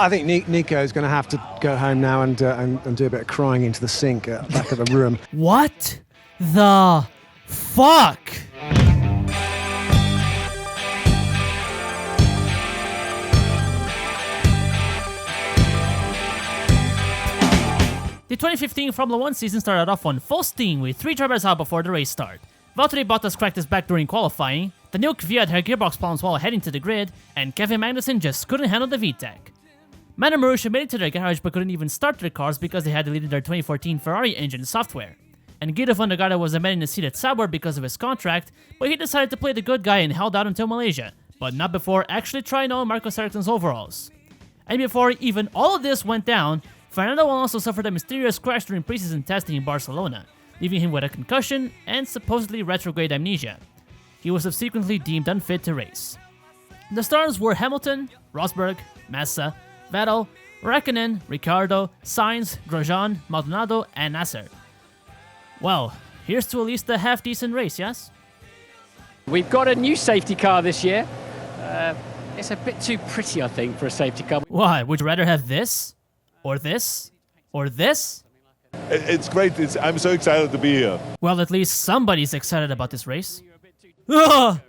I think Nico is going to have to go home now and do a bit of crying into the sink at the back of the room. What the fuck? The 2015 Formula 1 season started off on full steam with 3 drivers out before the race start. Valtteri Bottas cracked his back during qualifying, Daniil Kvyat had gearbox problems while heading to the grid, and Kevin Magnussen just couldn't handle the VTEC. Manor Marussia made it to their garage but couldn't even start their cars because they had deleted their 2014 Ferrari engine software. And Guido van der Garde was a man in the seat at Sauber because of his contract, but he decided to play the good guy and held out until Malaysia, but not before actually trying on Marcus Ericsson's overalls. And before even all of this went down, Fernando Alonso suffered a mysterious crash during preseason testing in Barcelona, leaving him with a concussion and supposedly retrograde amnesia. He was subsequently deemed unfit to race. The stars were Hamilton, Rosberg, Massa, Vettel, Raikkonen, Ricciardo, Sainz, Grosjean, Maldonado, and Nasser. Well, here's to at least a half-decent race, yes? We've got a new safety car this year. It's a bit too pretty, I think, for a safety car. Why? Would you rather have this? Or this? Or this? It's great. I'm so excited to be here. Well, at least somebody's excited about this race. Oh,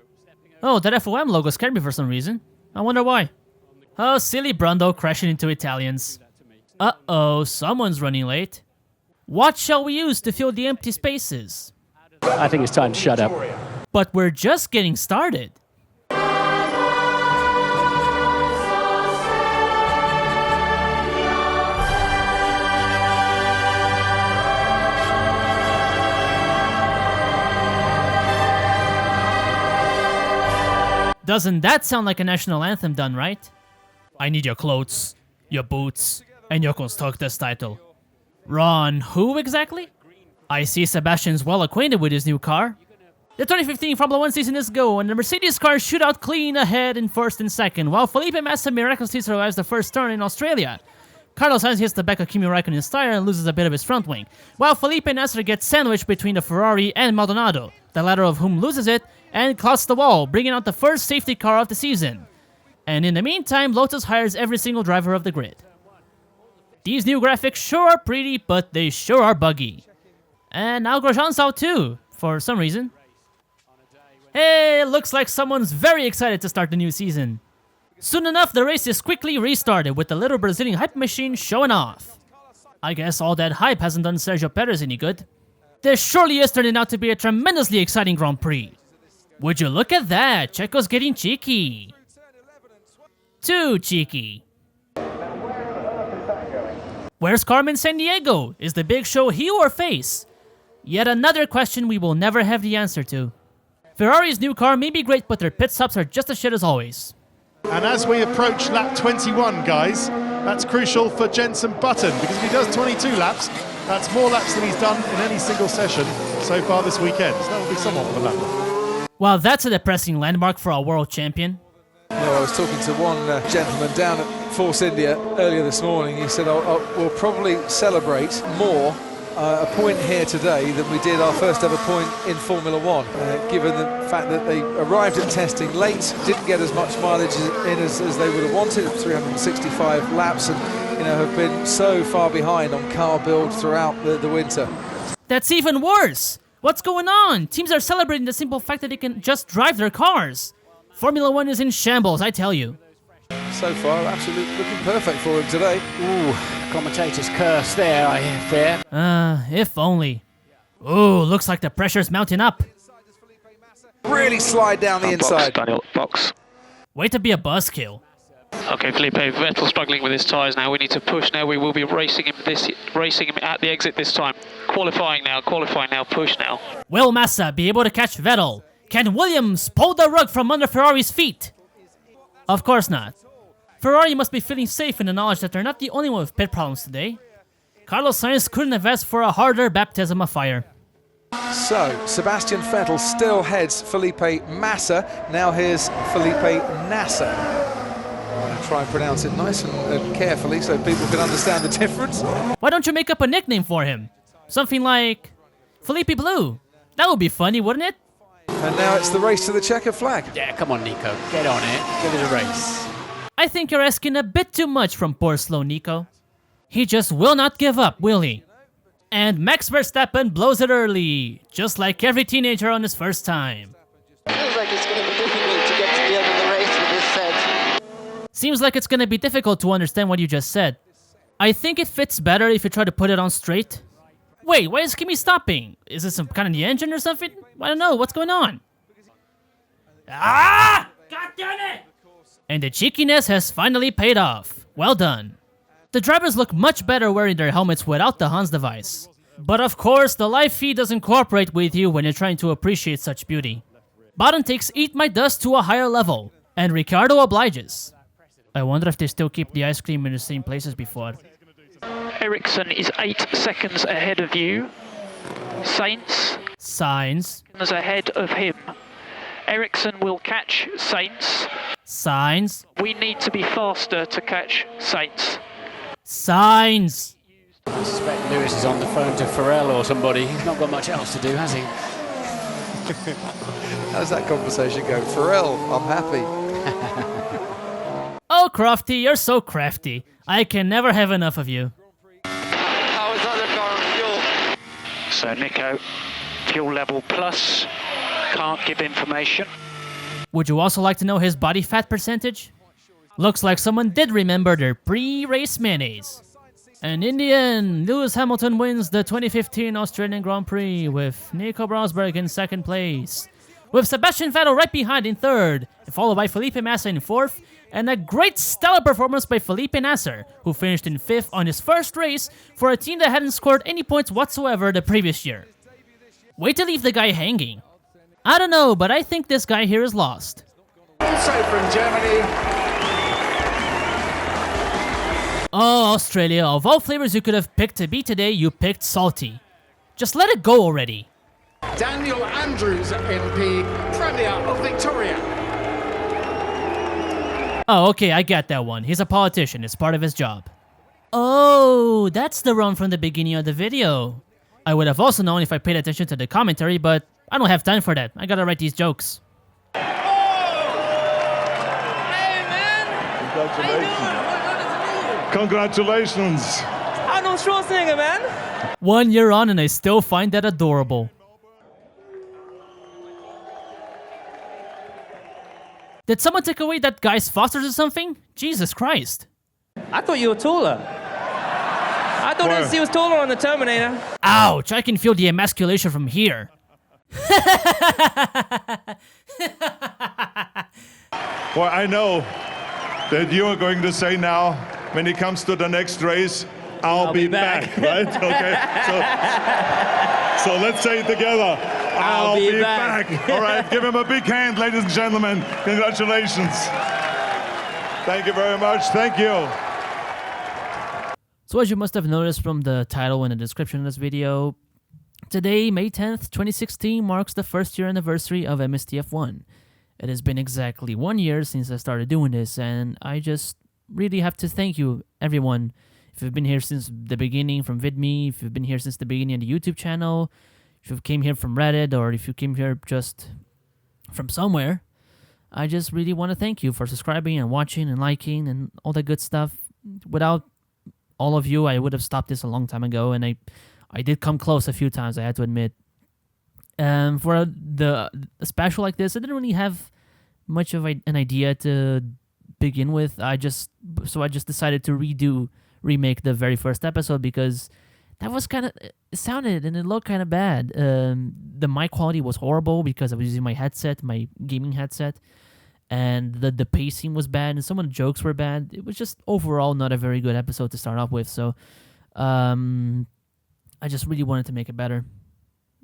that FOM logo scared me for some reason. I wonder why. Oh, silly Brando crashing into Italians. Uh-oh, someone's running late. What shall we use to fill the empty spaces? I think it's time to shut up. But we're just getting started. Doesn't that sound like a national anthem done right? I need your clothes, your boots, and your constructor's title. Ron, who exactly? I see Sebastian's well acquainted with his new car. The 2015 Formula 1 season is go, and the Mercedes cars shoot out clean ahead in first and second, while Felipe Massa miraculously survives the first turn in Australia. Carlos Sainz hits the back of Kimi Raikkonen's tire and loses a bit of his front wing, while Felipe Nasser gets sandwiched between the Ferrari and Maldonado, the latter of whom loses it and clouts the wall, bringing out the first safety car of the season. And in the meantime, Lotus hires every single driver of the grid. These new graphics sure are pretty, but they sure are buggy. And now Grosjean's out too, for some reason. Hey, looks like someone's very excited to start the new season. Soon enough, the race is quickly restarted with the little Brazilian hype machine showing off. I guess all that hype hasn't done Sergio Perez any good. This surely is turning out to be a tremendously exciting Grand Prix. Would you look at that, Checo's getting cheeky. Too cheeky. Where's Carmen Sandiego? Is the big show heel or face? Yet another question we will never have the answer to. Ferrari's new car may be great, but their pit stops are just as shit as always. And as we approach lap 21, guys, that's crucial for Jenson Button, because if he does 22 laps, that's more laps than he's done in any single session so far this weekend. So that will be somewhat of a lap. Well, that's a depressing landmark for a world champion. Well, I was talking to one gentleman down at Force India earlier this morning. He said, we'll probably celebrate more a point here today than we did our first ever point in Formula One, given the fact that they arrived at testing late, didn't get as much mileage in as they would have wanted, 365 laps, and have been so far behind on car build throughout the winter. That's even worse! What's going on? Teams are celebrating the simple fact that they can just drive their cars. Formula 1 is in shambles, I tell you. So far, absolutely looking perfect for him today. Ooh, commentator's curse there, I fear. If only. Ooh, looks like the pressure's mounting up. Really slide down the inside. Daniel, box. Way to be a buzzkill. Okay, Felipe, Vettel struggling with his tyres now. We need to push now. We will be racing him at the exit this time. Qualifying now, push now. Will Massa be able to catch Vettel? Can Williams pull the rug from under Ferrari's feet? Of course not. Ferrari must be feeling safe in the knowledge that they're not the only one with pit problems today. Carlos Sainz couldn't have asked for a harder baptism of fire. So, Sebastian Vettel still heads Felipe Massa. Now here's Felipe Nasser. I'm going to try and pronounce it nice and carefully so people can understand the difference. Why don't you make up a nickname for him? Something like Felipe Blue. That would be funny, wouldn't it? And now it's the race to the checkered flag. Yeah, come on, Nico. Get on it. Give it a race. I think you're asking a bit too much from poor slow Nico. He just will not give up, will he? And Max Verstappen blows it early, just like every teenager on his first time. Feels like it's going to be difficult to get to the end of the race with this set. Seems like it's gonna be difficult to understand what you just said. I think it fits better if you try to put it on straight. Wait, why is Kimi stopping? Is this some kind of the engine or something? I don't know, what's going on? Ah! God damn it! And the cheekiness has finally paid off. Well done. The drivers look much better wearing their helmets without the Hans device. But of course, the live feed doesn't cooperate with you when you're trying to appreciate such beauty. Bottom takes Eat My Dust to a higher level, and Ricciardo obliges. I wonder if they still keep the ice cream in the same place as before. Ericsson is 8 seconds ahead of you. Sainz Signs. ahead of him. Ericsson will catch Sainz. Signs. We need to be faster to catch Sainz. Signs. I suspect Lewis is on the phone to Pharrell or somebody. He's not got much else to do, has he? How's that conversation go? Pharrell, I'm happy. Oh, Crofty, you're so crafty. I can never have enough of you. How is other car on fuel? So Nico, fuel level plus, can't give information. Would you also like to know his body fat percentage? Looks like someone did remember their pre-race mayonnaise. And in the end, Lewis Hamilton wins the 2015 Australian Grand Prix with Nico Rosberg in second place, with Sebastian Vettel right behind in third, followed by Felipe Massa in fourth, and a great stellar performance by Felipe Nasser, who finished in fifth on his first race for a team that hadn't scored any points whatsoever the previous year. Way to leave the guy hanging. I don't know, but I think this guy here is lost. Also from Germany. Oh, Australia, of all flavors you could have picked to be today, you picked salty. Just let it go already. Daniel Andrews, MP, Premier of Victoria. Oh, okay, I get that one. He's a politician. It's part of his job. Oh, that's the run from the beginning of the video. I would have also known if I paid attention to the commentary, but I don't have time for that. I gotta write these jokes. Oh! Hey, man! Congratulations. Congratulations. Arnold Schwarzenegger, man! 1 year on and I still find that adorable. Did someone take away that guy's fosters or something? Jesus Christ. I thought you were taller. I thought he was taller on the Terminator. Ouch, I can feel the emasculation from here. Well, I know that you are going to say now, when it comes to the next race, I'll be back, right? Okay. So let's say it together. I'll be back. All right, give him a big hand, ladies and gentlemen. Congratulations. Thank you very much. Thank you. So as you must have noticed from the title and the description of this video, today, May 10th, 2016, marks the first year anniversary of MSTF1. It has been exactly 1 year since I started doing this, and I just really have to thank you, everyone. If you've been here since the beginning from VidMe, if you've been here since the beginning of the YouTube channel, if you came here from Reddit, or if you came here just from somewhere, I just really want to thank you for subscribing and watching and liking and all that good stuff. Without all of you, I would have stopped this a long time ago, and I did come close a few times, I had to admit. For a special like this, I didn't really have much of an idea to begin with. So I just decided to remake the very first episode because that was it sounded and it looked kind of bad. The mic quality was horrible because I was using my headset, my gaming headset, and the pacing was bad and some of the jokes were bad. It was just overall not a very good episode to start off with. So I just really wanted to make it better.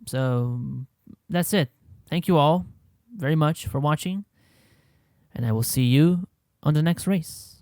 So that's it. Thank you all very much for watching, and I will see you on the next race.